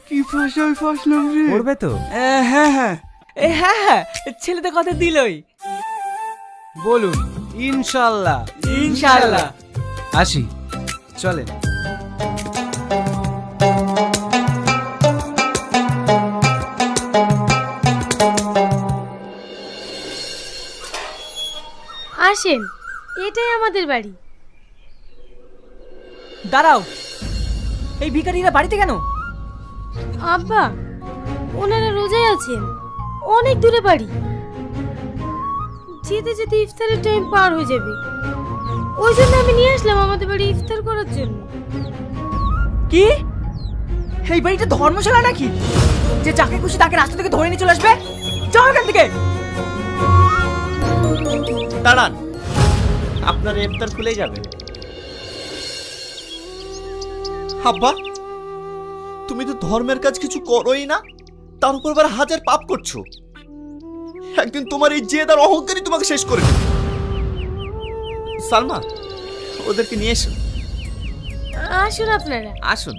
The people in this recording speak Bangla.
কি ফাঁসাই ফাঁসলাম রে। করবে তো? হ্যাঁ হ্যাঁ হ্যাঁ, ছেলেদের কথা দিলই। বলুন ইনশাল্লাহ। ইনশাআল্লাহ। আসি, চলেন। আসেন, এটাই আমাদের বাড়ি। দাঁড়াও, এই ভিখারিরা বাড়িতে কেন? আব্বা, ওনারা রোজায় আছেন, অনেক দূরে বাড়ি। যেতে যেতে ইফতারের টাইম পার হয়ে যাবে, ওই জন্য আমি নিয়ে আসলাম আমাদের বাড়ি ইফতার করার জন্য। কি এই বাড়িটা ধর্মশালা নাকি, যে যাকে খুশি তাকে রাস্তা থেকে ধরে নিয়ে চলে আসবে? যাও এখান থেকে। দাঁড়ান, আপনার ইফতার খুলেই যাবে। আব্বা, তুমি তো ধর্মের কাজ কিছু করোই না, তার উপর আবার হাজার পাপ করছো। একদিন তোমার এই জেদ আর অহংকারই তোমাকে শেষ করে দেবে। সালমা, ওদেরকে নিয়ে এসো। আসুন আপনারা। আসুন।